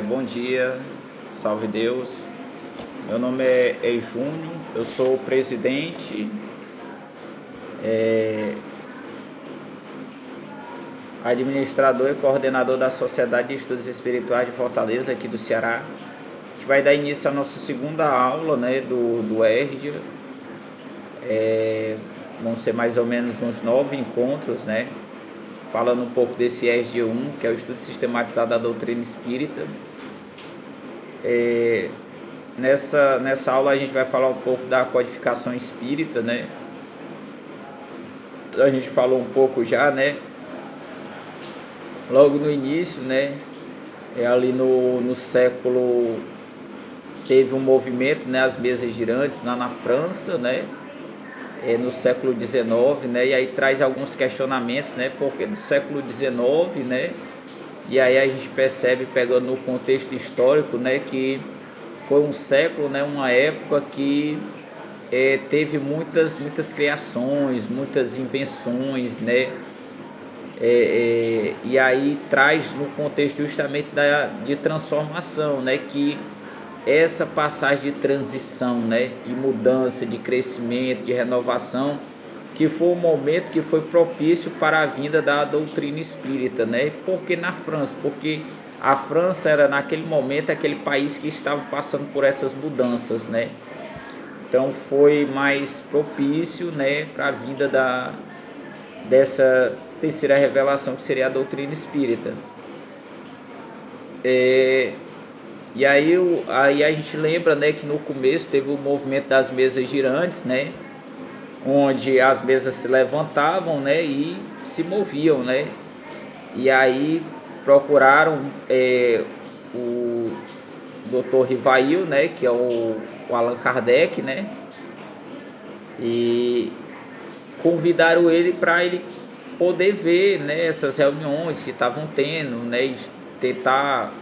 Bom dia, salve Deus. Meu nome é Júnior, eu sou o presidente, administrador e coordenador da Sociedade de Estudos Espirituais de Fortaleza, aqui do Ceará. A gente vai dar início à nossa segunda aula, né, do ERD. Vão ser mais ou menos uns 9 encontros, né, falando um pouco desse ERD 1, que é o Estudo Sistematizado da Doutrina Espírita. Nessa aula a gente vai falar um pouco da codificação espírita, né? A gente falou um pouco já, né? Logo no início, né? Ali no século teve um movimento, né? As mesas girantes lá na França, né? No século XIX, né? E aí traz alguns questionamentos, né? Porque no século XIX, né? E aí a gente percebe, pegando no contexto histórico, né? Que foi um século, né? Uma época que teve muitas criações, muitas invenções, né? E aí traz no contexto justamente de transformação, né? Que essa passagem de transição, né? De mudança, de crescimento, de renovação, que foi um momento que foi propício para a vinda da doutrina espírita, né? Porque na França, porque a França era naquele momento aquele país que estava passando por essas mudanças, né? Então foi mais propício, né, para a vinda dessa terceira revelação, que seria a doutrina espírita. E aí a gente lembra, né, que no começo teve o movimento das mesas girantes, né, onde as mesas se levantavam, né, e se moviam, né. E aí procuraram o Dr. Rivail, né, que é o Allan Kardec, né, e convidaram ele para ele poder ver, né, essas reuniões que estavam tendo, né, e tentar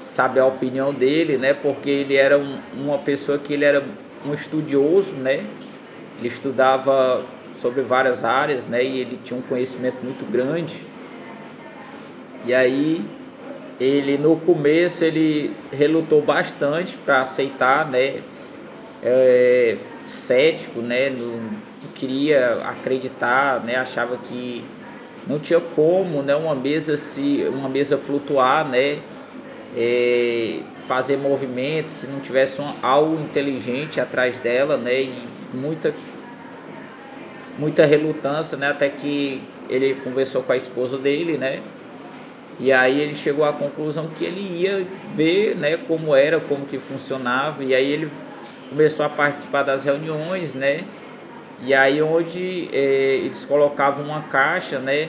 saber a opinião dele, né, porque ele era uma pessoa que ele era um estudioso, né, ele estudava sobre várias áreas, né, e ele tinha um conhecimento muito grande. E aí ele no começo ele relutou bastante para aceitar, né, cético, né, não queria acreditar, né, achava que não tinha como, né, uma mesa flutuar, né, fazer movimentos se não tivesse algo inteligente atrás dela, né, e muita relutância, né, até que ele conversou com a esposa dele, né, e aí ele chegou à conclusão que ele ia ver, né, como que funcionava, e aí ele começou a participar das reuniões, né, e aí onde eles colocavam uma caixa, né,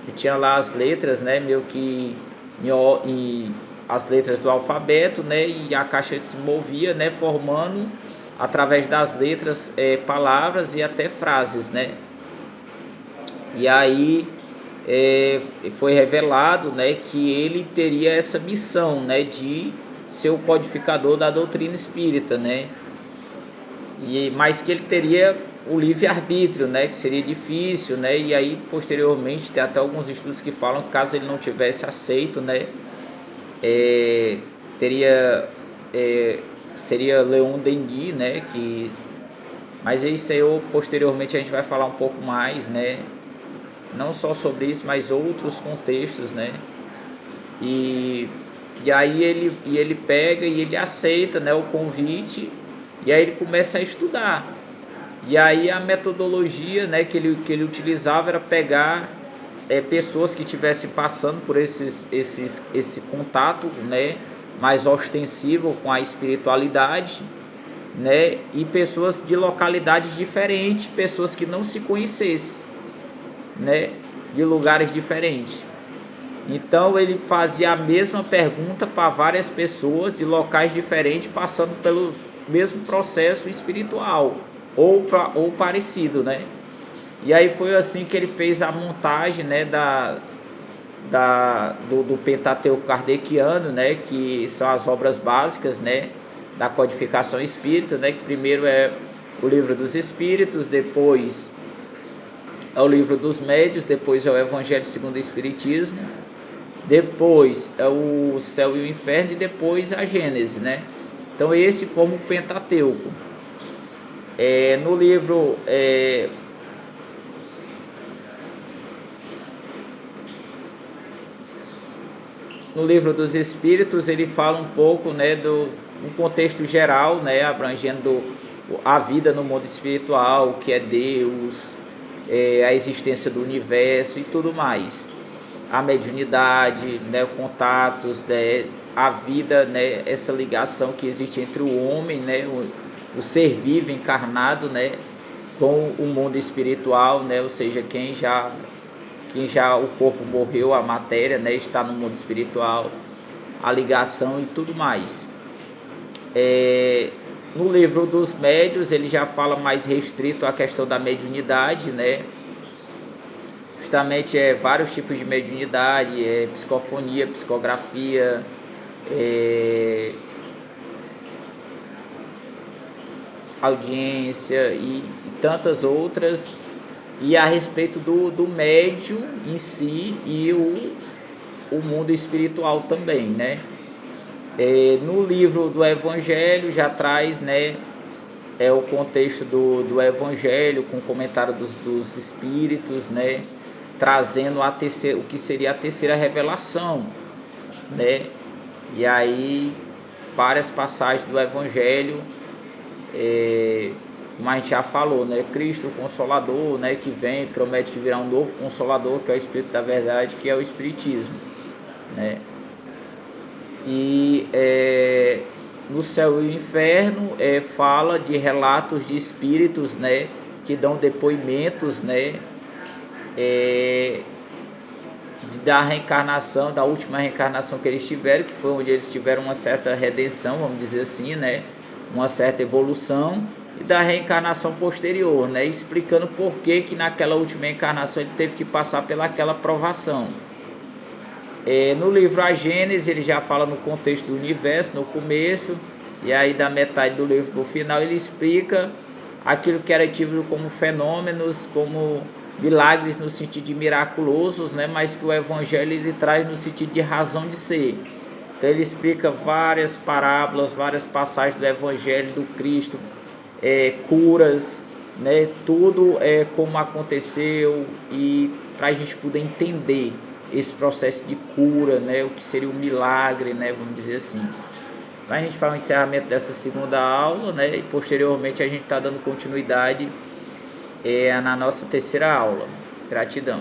e tinha lá as letras, né, meio que as letras do alfabeto, né, e a caixa se movia, né, formando através das letras palavras e até frases, né. E aí foi revelado, né, que ele teria essa missão, né, de ser o codificador da doutrina espírita, né, mas que ele teria o livre-arbítrio, né, que seria difícil, né, e aí posteriormente tem até alguns estudos que falam que caso ele não tivesse aceito, né, seria Leon Denis, né, mas isso aí posteriormente a gente vai falar um pouco mais, né, não só sobre isso, mas outros contextos, né, e aí ele pega e ele aceita, né, o convite, e aí ele começa a estudar. E aí a metodologia, né, que ele utilizava era pegar pessoas que estivessem passando por esse contato, né, mais ostensivo com a espiritualidade, né, e pessoas de localidades diferentes, pessoas que não se conhecessem, né, de lugares diferentes. Então ele fazia a mesma pergunta para várias pessoas de locais diferentes, passando pelo mesmo processo espiritual ou parecido, né? E aí foi assim que ele fez a montagem, né, do Pentateuco Kardeciano, né, que são as obras básicas, né, da codificação espírita, né, que primeiro é o Livro dos Espíritos, depois é o Livro dos Médiuns, depois é o Evangelho segundo o Espiritismo, depois é o céu e o inferno e depois a Gênese, né? Então esse forma o Pentateuco. No livro no livro dos Espíritos ele fala um pouco, né, do um contexto geral, né, abrangendo a vida no mundo espiritual, o que é Deus, a existência do universo e tudo mais, a mediunidade, né, contatos, né, a vida, né, essa ligação que existe entre o homem, né, o ser vivo encarnado, né, com o mundo espiritual, né, ou seja, quem já o corpo morreu, a matéria, né, está no mundo espiritual, a ligação e tudo mais. No livro dos médiuns ele já fala mais restrito a questão da mediunidade, né? Justamente vários tipos de mediunidade, psicofonia, psicografia, audiência e tantas outras, e a respeito do médium em si e o mundo espiritual também, né? No livro do Evangelho já traz, né, o contexto do Evangelho com comentário dos Espíritos, né, trazendo o que seria a terceira revelação, né? E aí várias passagens do Evangelho, como a gente já falou, né, Cristo o Consolador, né, que vem, promete que virá um novo Consolador, que é o Espírito da Verdade, que é o Espiritismo, né? E no céu e o inferno fala de relatos de espíritos, né, que dão depoimentos, né, da reencarnação, da última reencarnação que eles tiveram, que foi onde eles tiveram uma certa redenção, vamos dizer assim, né, uma certa evolução, e da reencarnação posterior, né, explicando por que naquela última reencarnação ele teve que passar pelaquela provação. No livro A Gênese ele já fala no contexto do universo, no começo, e aí da metade do livro para o final ele explica aquilo que era tido como fenômenos, como milagres no sentido de miraculosos, né, mas que o Evangelho ele traz no sentido de razão de ser. Então ele explica várias parábolas, várias passagens do Evangelho do Cristo, curas, né, tudo como aconteceu, e para a gente poder entender esse processo de cura, né, o que seria um milagre, né, vamos dizer assim. Então a gente faz o encerramento dessa segunda aula, né, e posteriormente a gente está dando continuidade na nossa terceira aula. Gratidão.